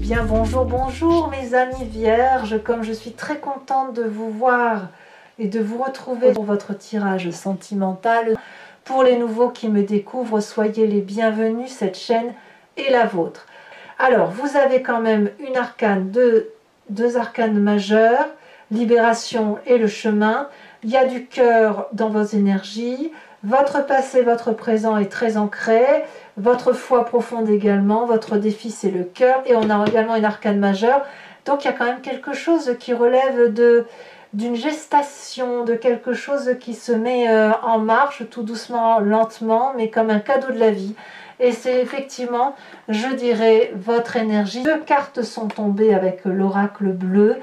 bien bonjour, bonjour mes amis vierges, comme je suis très contente de vous voir et de vous retrouver pour votre tirage sentimental. Pour les nouveaux qui me découvrent, soyez les bienvenus, cette chaîne est la vôtre. Alors, vous avez quand même une arcane, deux arcanes majeures, libération et le chemin. Il y a du cœur dans vos énergies. Votre passé, votre présent est très ancré. Votre foi profonde également. Votre défi, c'est le cœur. Et on a également une arcane majeure. Donc, il y a quand même quelque chose qui relève d'une gestation, de quelque chose qui se met en marche, tout doucement, lentement, mais comme un cadeau de la vie. Et c'est effectivement, je dirais, votre énergie. Deux cartes sont tombées avec l'oracle bleu.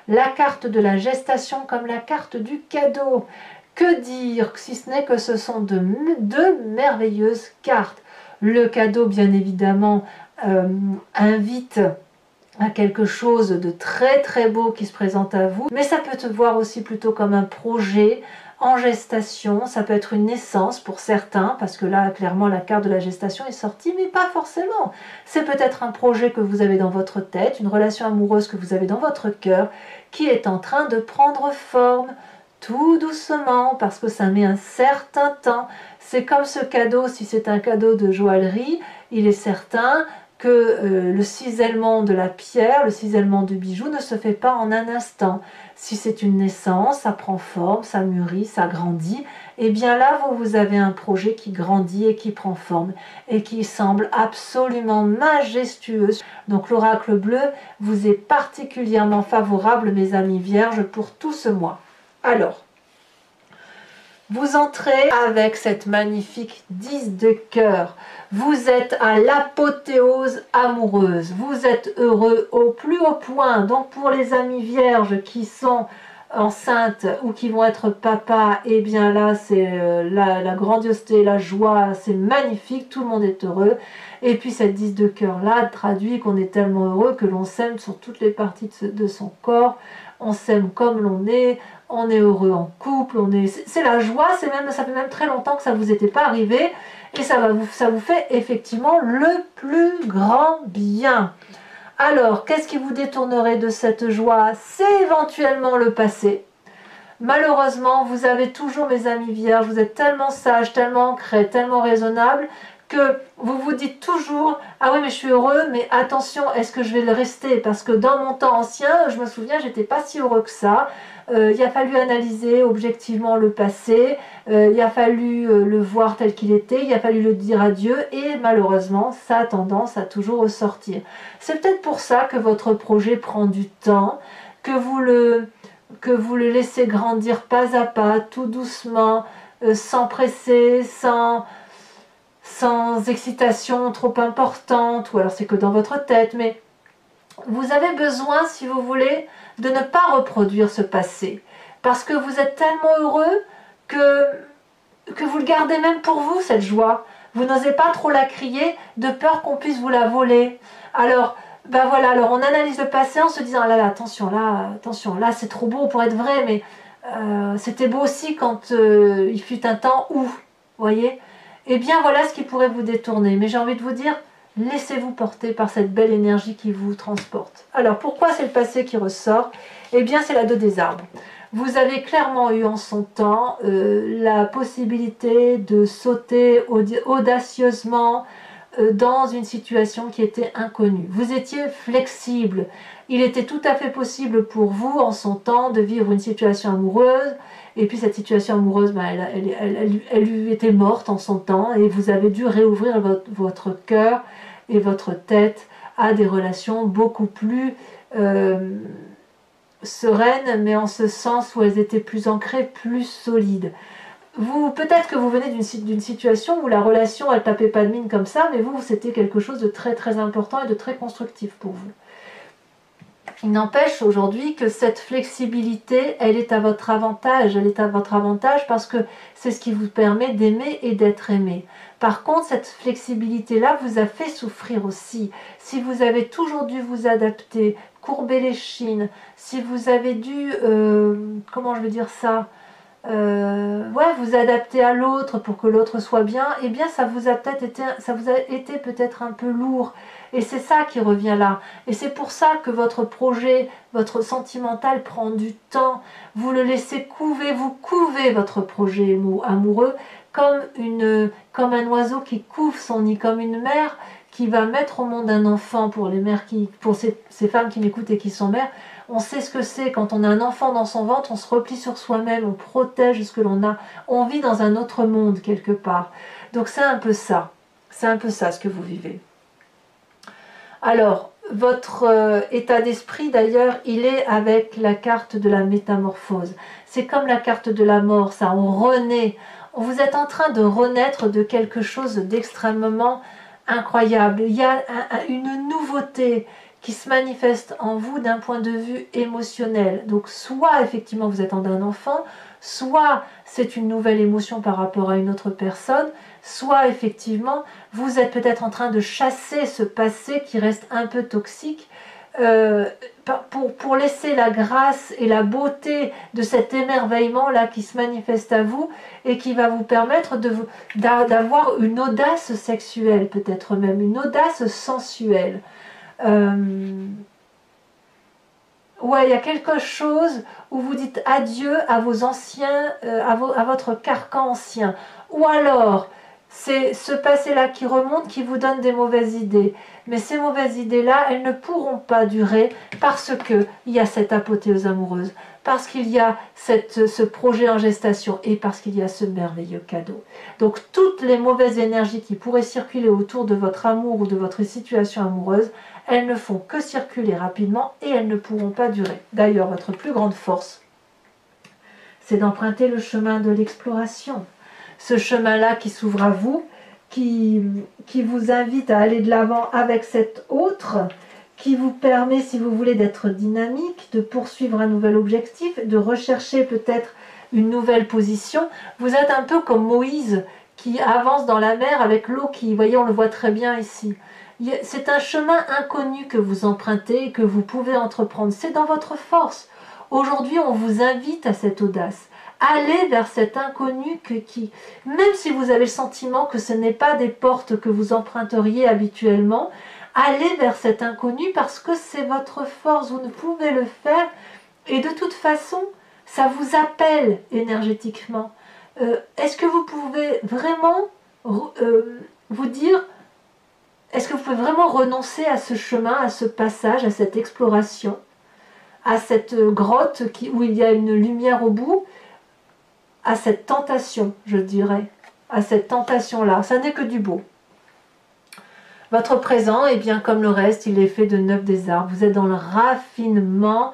La carte de la gestation comme la carte du cadeau. Que dire si ce n'est que ce sont deux merveilleuses cartes. Le cadeau, bien évidemment, invite à quelque chose de très très beau qui se présente à vous. Mais ça peut te voir aussi plutôt comme un projet en gestation. Ça peut être une naissance pour certains, parce que là, clairement, la carte de la gestation est sortie, mais pas forcément. C'est peut-être un projet que vous avez dans votre tête, une relation amoureuse que vous avez dans votre cœur, qui est en train de prendre forme, tout doucement, parce que ça met un certain temps. C'est comme ce cadeau, si c'est un cadeau de joaillerie, il est certain que le cisèlement de la pierre, le cisèlement du bijou ne se fait pas en un instant. Si c'est une naissance, ça prend forme, ça mûrit, ça grandit. Et bien là, vous avez un projet qui grandit et qui prend forme et qui semble absolument majestueux. Donc l'oracle bleu vous est particulièrement favorable, mes amis vierges, pour tout ce mois. Alors, vous entrez avec cette magnifique 10 de cœur. Vous êtes à l'apothéose amoureuse. Vous êtes heureux au plus haut point. Donc pour les amis vierges qui sont enceintes ou qui vont être papa, et bien là c'est la grandiosité, la joie, c'est magnifique, tout le monde est heureux. Et puis cette 10 de cœur là traduit qu'on est tellement heureux que l'on s'aime sur toutes les parties de son corps. On s'aime comme l'on est. On est heureux en couple, c'est la joie, ça fait même très longtemps que ça ne vous était pas arrivé, et ça vous fait effectivement le plus grand bien. Alors, qu'est-ce qui vous détournerait de cette joie? C'est éventuellement le passé. Malheureusement, vous avez toujours, mes amis vierges, vous êtes tellement sages, tellement ancrés, tellement raisonnables, que vous vous dites toujours « Ah oui, mais je suis heureux, mais attention, est-ce que je vais le rester ?» Parce que dans mon temps ancien, je me souviens, j'étais pas si heureux que ça. Il a fallu analyser objectivement le passé, il a fallu le voir tel qu'il était, il a fallu le dire à Dieu, et malheureusement, ça a tendance à toujours ressortir. C'est peut-être pour ça que votre projet prend du temps, que vous le laissez grandir pas à pas, tout doucement, sans presser, sans excitation trop importante, ou alors c'est que dans votre tête, mais vous avez besoin, si vous voulez, de ne pas reproduire ce passé, parce que vous êtes tellement heureux que vous le gardez même pour vous, cette joie. Vous n'osez pas trop la crier, de peur qu'on puisse vous la voler. Alors, ben voilà, alors on analyse le passé en se disant, ah là là, attention, là c'est trop beau pour être vrai, mais c'était beau aussi quand il fut un temps où, vous voyez. Eh bien voilà ce qui pourrait vous détourner, mais j'ai envie de vous dire, laissez-vous porter par cette belle énergie qui vous transporte. Alors pourquoi c'est le passé qui ressort? Eh bien c'est la 2 des arbres. Vous avez clairement eu en son temps la possibilité de sauter audacieusement dans une situation qui était inconnue. Vous étiez flexible. Il était tout à fait possible pour vous en son temps de vivre une situation amoureuse. Et puis cette situation amoureuse, ben, elle lui était morte en son temps, et vous avez dû réouvrir votre cœur et votre tête à des relations beaucoup plus sereines, mais en ce sens où elles étaient plus ancrées, plus solides. Peut-être que vous venez d'une situation où la relation, elle tapait pas de mine comme ça, mais vous, c'était quelque chose de très très important et de très constructif pour vous. Il n'empêche aujourd'hui que cette flexibilité, elle est à votre avantage. Elle est à votre avantage parce que c'est ce qui vous permet d'aimer et d'être aimé. Par contre, cette flexibilité-là vous a fait souffrir aussi. Si vous avez toujours dû vous adapter, courber les chines, si vous avez dû, comment je veux dire ça, vous adapter à l'autre pour que l'autre soit bien, eh bien ça vous a été peut-être un peu lourd. Et c'est ça qui revient là. Et c'est pour ça que votre projet, votre sentimental prend du temps. Vous le laissez couver, vous couvez votre projet amoureux comme un oiseau qui couve son nid, comme une mère qui va mettre au monde un enfant. Pour les mères pour ces femmes qui m'écoutent et qui sont mères, on sait ce que c'est. Quand on a un enfant dans son ventre, on se replie sur soi-même, on protège ce que l'on a. On vit dans un autre monde quelque part. Donc c'est un peu ça. C'est un peu ça ce que vous vivez. Alors, votre état d'esprit d'ailleurs, il est avec la carte de la métamorphose. C'est comme la carte de la mort, ça, on renaît. Vous êtes en train de renaître de quelque chose d'extrêmement incroyable. Il y a une nouveauté qui se manifeste en vous d'un point de vue émotionnel. Donc soit effectivement vous êtes un enfant, soit c'est une nouvelle émotion par rapport à une autre personne, soit effectivement vous êtes peut-être en train de chasser ce passé qui reste un peu toxique pour laisser la grâce et la beauté de cet émerveillement là qui se manifeste à vous et qui va vous permettre d'avoir une audace sexuelle, peut-être même une audace sensuelle. Ouais, il y a quelque chose où vous dites adieu à vos anciens, à votre carcan ancien. Ou alors, c'est ce passé-là qui remonte, qui vous donne des mauvaises idées. Mais ces mauvaises idées-là, elles ne pourront pas durer parce qu'il y a cette apothéose amoureuse, parce qu'il y a ce projet en gestation et parce qu'il y a ce merveilleux cadeau. Donc, toutes les mauvaises énergies qui pourraient circuler autour de votre amour ou de votre situation amoureuse, elles ne font que circuler rapidement et elles ne pourront pas durer. D'ailleurs, votre plus grande force, c'est d'emprunter le chemin de l'exploration. Ce chemin-là qui s'ouvre à vous, qui vous invite à aller de l'avant avec cet autre, qui vous permet, si vous voulez, d'être dynamique, de poursuivre un nouvel objectif, de rechercher peut-être une nouvelle position. Vous êtes un peu comme Moïse qui avance dans la mer avec l'eau qui, vous voyez, on le voit très bien ici. C'est un chemin inconnu que vous empruntez et que vous pouvez entreprendre. C'est dans votre force. Aujourd'hui, on vous invite à cette audace. Allez vers cet inconnu même si vous avez le sentiment que ce n'est pas des portes que vous emprunteriez habituellement, allez vers cet inconnu parce que c'est votre force. Vous ne pouvez le faire et de toute façon, ça vous appelle énergétiquement. Est-ce que vous pouvez vraiment vous dire... Est-ce que vous pouvez vraiment renoncer à ce chemin, à ce passage, à cette exploration, à cette grotte où il y a une lumière au bout, à cette tentation, je dirais, à cette tentation-là? Ça n'est que du beau. Votre présent, eh bien, comme le reste, il est fait de 9 des arbres. Vous êtes dans le raffinement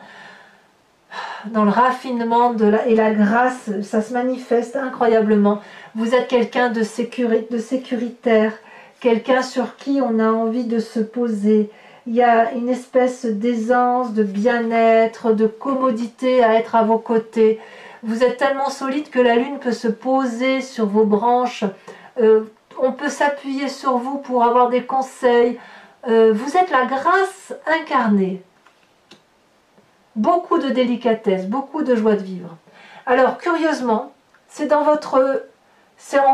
et la grâce, ça se manifeste incroyablement. Vous êtes quelqu'un de sécuritaire, quelqu'un sur qui on a envie de se poser. Il y a une espèce d'aisance, de bien-être, de commodité à être à vos côtés. Vous êtes tellement solide que la lune peut se poser sur vos branches. On peut s'appuyer sur vous pour avoir des conseils. Vous êtes la grâce incarnée. Beaucoup de délicatesse, beaucoup de joie de vivre. Alors, curieusement, c'est en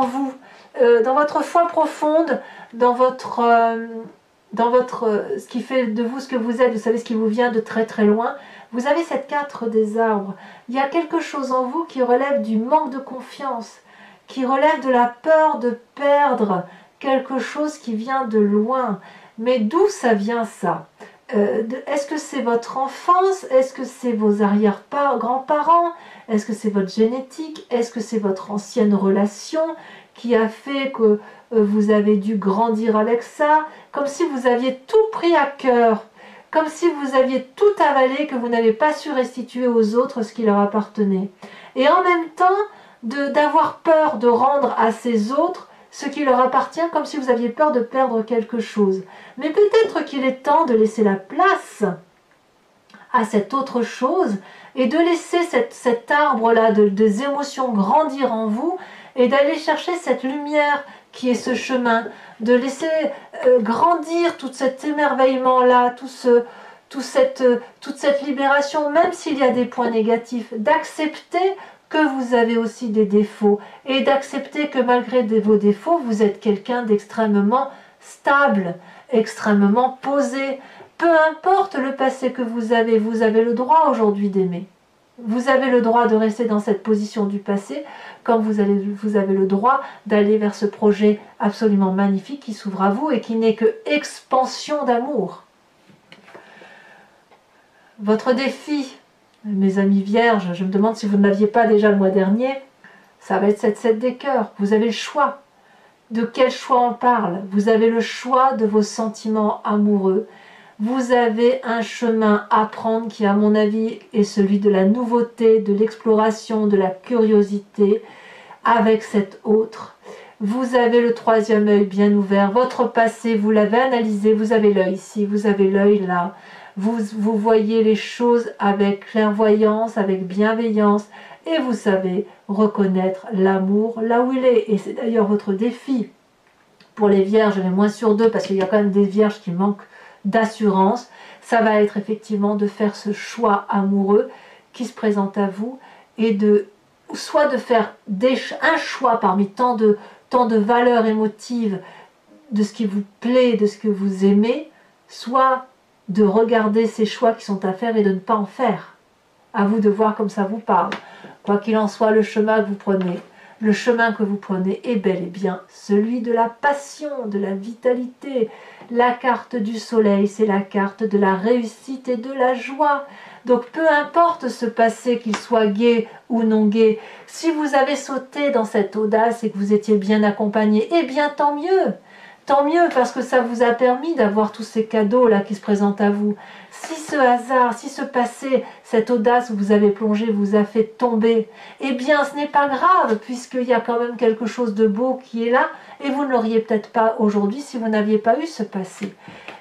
vous, dans votre foi profonde, dans ce qui fait de vous ce que vous êtes, vous savez ce qui vous vient de très très loin, vous avez cette carte des arbres. Il y a quelque chose en vous qui relève du manque de confiance, qui relève de la peur de perdre quelque chose qui vient de loin. Mais d'où ça vient ça? Est-ce que c'est votre enfance? Est-ce que c'est vos arrière-grands-parents? Est-ce que c'est votre génétique? Est-ce que c'est votre ancienne relation qui a fait que vous avez dû grandir avec ça? Comme si vous aviez tout pris à cœur, comme si vous aviez tout avalé, que vous n'avez pas su restituer aux autres ce qui leur appartenait. Et en même temps, d'avoir peur de rendre à ces autres ce qui leur appartient, comme si vous aviez peur de perdre quelque chose. Mais peut-être qu'il est temps de laisser la place à cette autre chose et de laisser cet arbre-là des émotions grandir en vous et d'aller chercher cette lumière qui est ce chemin, de laisser grandir tout cet émerveillement-là, toute cette libération, même s'il y a des points négatifs, d'accepter que vous avez aussi des défauts et d'accepter que malgré vos défauts, vous êtes quelqu'un d'extrêmement stable extrêmement posé. Peu importe le passé que vous avez le droit aujourd'hui d'aimer. Vous avez le droit de rester dans cette position du passé, comme vous avez le droit d'aller vers ce projet absolument magnifique qui s'ouvre à vous et qui n'est que expansion d'amour. Votre défi, mes amis vierges, je me demande si vous ne l'aviez pas déjà le mois dernier, ça va être cette 7 des cœurs. Vous avez le choix. De quel choix on parle? Vous avez le choix de vos sentiments amoureux. Vous avez un chemin à prendre qui, à mon avis, est celui de la nouveauté, de l'exploration, de la curiosité avec cet autre. Vous avez le troisième œil bien ouvert. Votre passé, vous l'avez analysé. Vous avez l'œil ici, vous avez l'œil là. Vous voyez les choses avec clairvoyance, avec bienveillance. Et vous savez reconnaître l'amour là où il est. Et c'est d'ailleurs votre défi. Pour les vierges, les moins sur 2, parce qu'il y a quand même des vierges qui manquent d'assurance, ça va être effectivement de faire ce choix amoureux qui se présente à vous et soit de faire un choix parmi tant de valeurs émotives de ce qui vous plaît, de ce que vous aimez, soit de regarder ces choix qui sont à faire et de ne pas en faire. À vous de voir comme ça vous parle. Quoi qu'il en soit, le chemin que vous prenez est bel et bien celui de la passion, de la vitalité. La carte du soleil, c'est la carte de la réussite et de la joie. Donc peu importe ce passé, qu'il soit gai ou non gai, si vous avez sauté dans cette audace et que vous étiez bien accompagné, eh bien tant mieux. Tant mieux parce que ça vous a permis d'avoir tous ces cadeaux-là qui se présentent à vous. Si ce hasard, si ce passé, cette audace où vous avez plongé vous a fait tomber, eh bien ce n'est pas grave puisqu'il y a quand même quelque chose de beau qui est là et vous ne l'auriez peut-être pas aujourd'hui si vous n'aviez pas eu ce passé.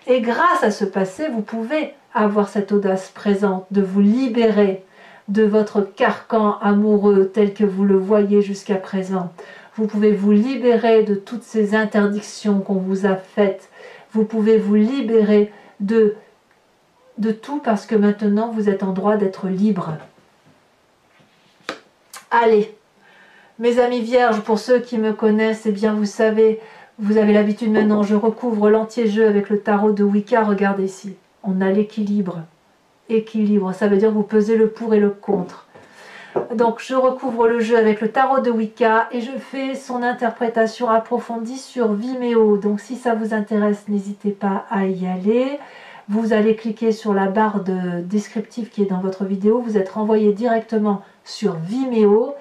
Et grâce à ce passé, vous pouvez avoir cette audace présente de vous libérer de votre carcan amoureux tel que vous le voyez jusqu'à présent. Vous pouvez vous libérer de toutes ces interdictions qu'on vous a faites. Vous pouvez vous libérer de tout parce que maintenant vous êtes en droit d'être libre. Allez, mes amis vierges, pour ceux qui me connaissent, eh bien vous savez, vous avez l'habitude maintenant, je recouvre l'entier jeu avec le tarot de Wicca. Regardez ici, on a l'équilibre. Équilibre, ça veut dire vous pesez le pour et le contre. Donc je recouvre le jeu avec le tarot de Wicca et je fais son interprétation approfondie sur Vimeo. Donc si ça vous intéresse, n'hésitez pas à y aller. Vous allez cliquer sur la barre de descriptif qui est dans votre vidéo. Vous êtes renvoyé directement sur Vimeo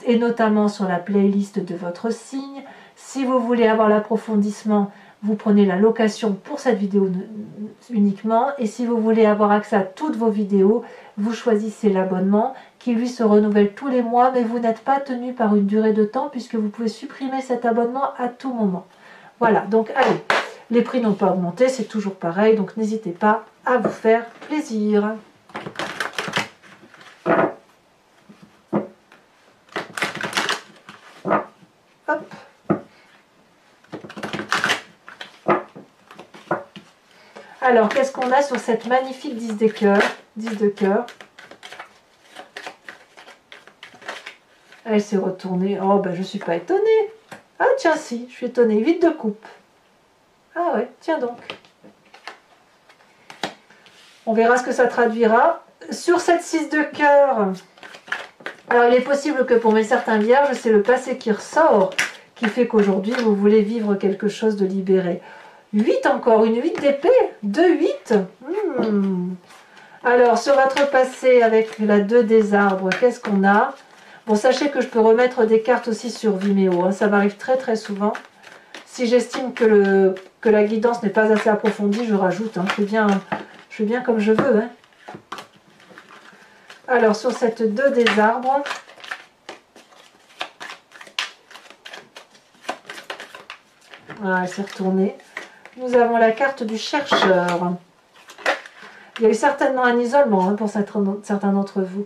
et notamment sur la playlist de votre signe. Si vous voulez avoir l'approfondissement, vous prenez la location pour cette vidéo uniquement. Et si vous voulez avoir accès à toutes vos vidéos, vous choisissez l'abonnement qui lui se renouvelle tous les mois, mais vous n'êtes pas tenu par une durée de temps puisque vous pouvez supprimer cet abonnement à tout moment. Voilà, donc allez, les prix n'ont pas augmenté, c'est toujours pareil, donc n'hésitez pas à vous faire plaisir. Hop. Alors, qu'est-ce qu'on a sur cette magnifique 10 de cœur? 10 de cœur. Elle s'est retournée. Oh, ben je ne suis pas étonnée. Ah, tiens, si, je suis étonnée. 8 de coupe. Ah ouais, tiens donc. On verra ce que ça traduira. Sur cette 6 de cœur, alors il est possible que pour mes certains vierges, c'est le passé qui ressort, qui fait qu'aujourd'hui, vous voulez vivre quelque chose de libéré. 8 encore, une 8 d'épée. 2 8. Alors, sur votre passé, avec la 2 des arbres, qu'est-ce qu'on a? Bon, sachez que je peux remettre des cartes aussi sur Vimeo, hein, ça m'arrive très très souvent. Si j'estime que la guidance n'est pas assez approfondie, je rajoute. Hein, je fais bien comme je veux. Hein. Alors, sur cette 2 des arbres, voilà, elle s'est retournée. Nous avons la carte du chercheur. Il y a eu certainement un isolement hein, pour certains d'entre vous.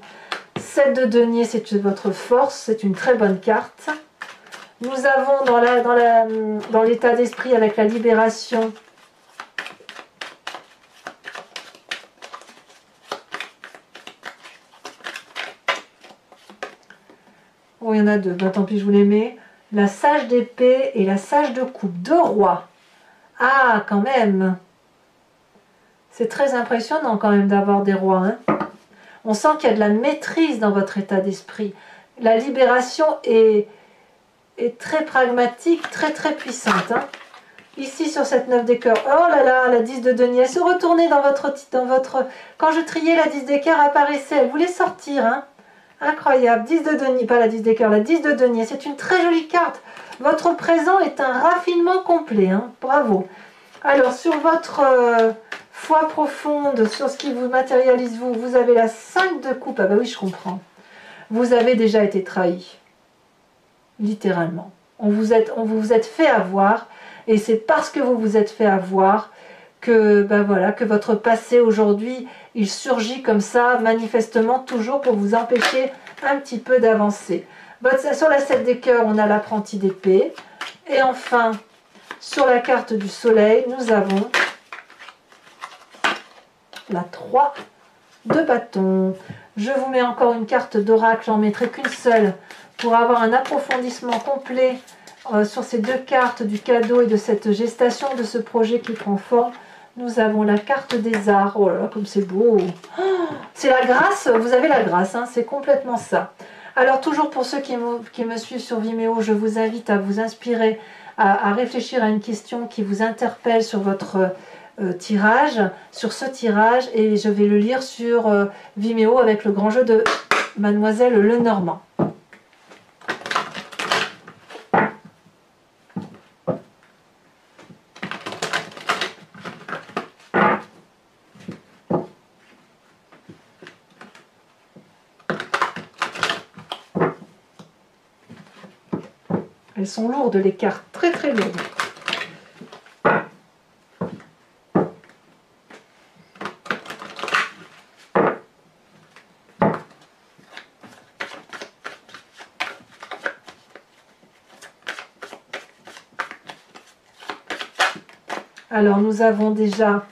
7 de denier, c'est votre force, c'est une très bonne carte. Nous avons dans l'état d'esprit avec la libération, oh il y en a deux, ben, tant pis je vous les mets, la sage d'épée et la sage de coupe, 2 rois. Ah, quand même. C'est très impressionnant quand même d'avoir des rois. Hein. On sent qu'il y a de la maîtrise dans votre état d'esprit. La libération est très pragmatique, très puissante. Hein. Ici sur cette 9 des cœurs, oh là là, la 10 de denier, elle se retournait dans votre... Quand je triais, la 10 des cœurs apparaissait, elle voulait sortir. Hein. Incroyable, 10 de denier, pas la 10 des cœurs, la 10 de denier, c'est une très jolie carte. Votre présent est un raffinement complet, hein. Bravo. Alors sur votre foi profonde, sur ce qui vous matérialise vous, vous avez la 5 de coupe, ah bah oui je comprends. Vous avez déjà été trahi, littéralement. On vous êtes fait avoir, et c'est parce que vous vous êtes fait avoir que, ben voilà, que votre passé aujourd'hui, il surgit comme ça, manifestement toujours pour vous empêcher un petit peu d'avancer. Sur la 7 des cœurs, on a l'apprenti d'épée. Et enfin, sur la carte du soleil, nous avons la 3 de bâton. Je vous mets encore une carte d'oracle, j'en mettrai qu'une seule pour avoir un approfondissement complet sur ces deux cartes du cadeau et de cette gestation de ce projet qui prend forme. Nous avons la carte des arts. Oh là là, comme c'est beau. Oh, c'est la grâce, vous avez la grâce, hein, c'est complètement ça. Alors toujours pour ceux qui me suivent sur Vimeo, je vous invite à vous inspirer, à réfléchir à une question qui vous interpelle sur votre tirage, sur ce tirage, et je vais le lire sur Vimeo avec le grand jeu de Mademoiselle Lenormand. Elles sont lourdes les cartes, très lourdes. Alors nous avons déjà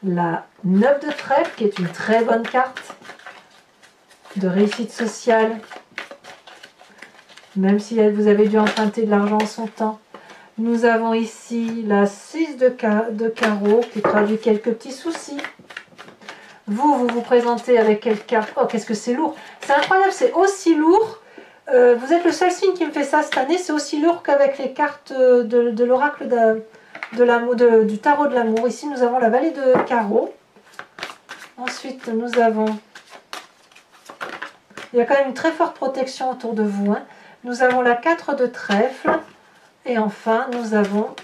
la 9 de trèfle qui est une très bonne carte de réussite sociale. Même si vous avez dû emprunter de l'argent en son temps. Nous avons ici la 6 de carreau qui traduit quelques petits soucis. Vous vous présentez avec quelle carte? Oh, qu'est-ce que c'est lourd! C'est incroyable, c'est aussi lourd. Vous êtes le seul signe qui me fait ça cette année. C'est aussi lourd qu'avec les cartes de l'oracle du tarot de l'amour. Ici, nous avons la vallée de carreau. Ensuite, nous avons... Il y a quand même une très forte protection autour de vous. Hein. Nous avons la 4 de trèfle. Et enfin, nous avons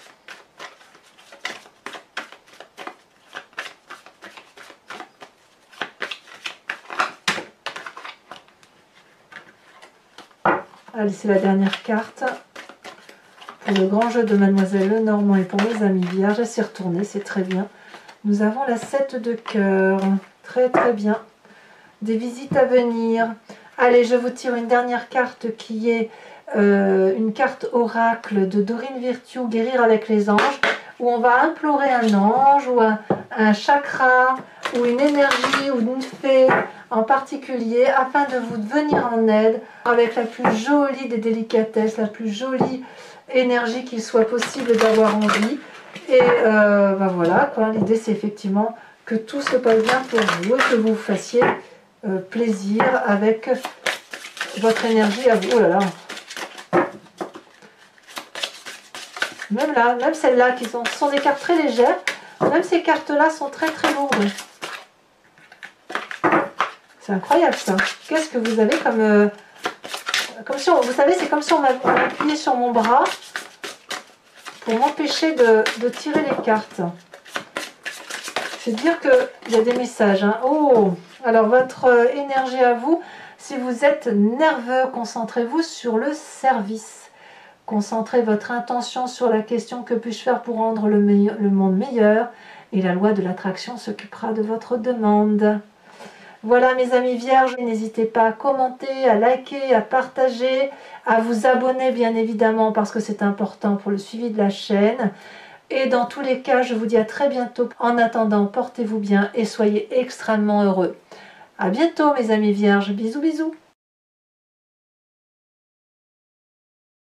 allez, c'est la dernière carte pour le grand jeu de Mademoiselle Lenormand et pour mes amis vierges. Elle s'est retournée, c'est très bien. Nous avons la 7 de cœur. Très bien. Des visites à venir. Allez, je vous tire une dernière carte qui est une carte oracle de Dorine Virtue, guérir avec les anges, où on va implorer un ange ou un chakra ou une énergie ou une fée en particulier afin de vous venir en aide avec la plus jolie des délicatesses, la plus jolie énergie qu'il soit possible d'avoir envie. Et ben voilà, l'idée c'est effectivement que tout se passe bien pour vous et que vous fassiez plaisir avec votre énergie à vous. Oh là là. Même là, même celles-là qui sont des cartes très légères, même ces cartes-là sont très lourdes. C'est incroyable ça. Qu'est-ce que vous avez comme... comme si vous savez, c'est comme si on m'appuyait sur mon bras pour m'empêcher de tirer les cartes. C'est dire qu'il y a des messages. Hein. Oh, alors votre énergie à vous, si vous êtes nerveux, concentrez-vous sur le service. Concentrez votre intention sur la question que puis-je faire pour rendre le monde meilleur et la loi de l'attraction s'occupera de votre demande. Voilà mes amis vierges, n'hésitez pas à commenter, à liker, à partager, à vous abonner bien évidemment parce que c'est important pour le suivi de la chaîne. Et dans tous les cas, je vous dis à très bientôt. En attendant, portez-vous bien et soyez extrêmement heureux. À bientôt mes amis vierges, bisous bisous.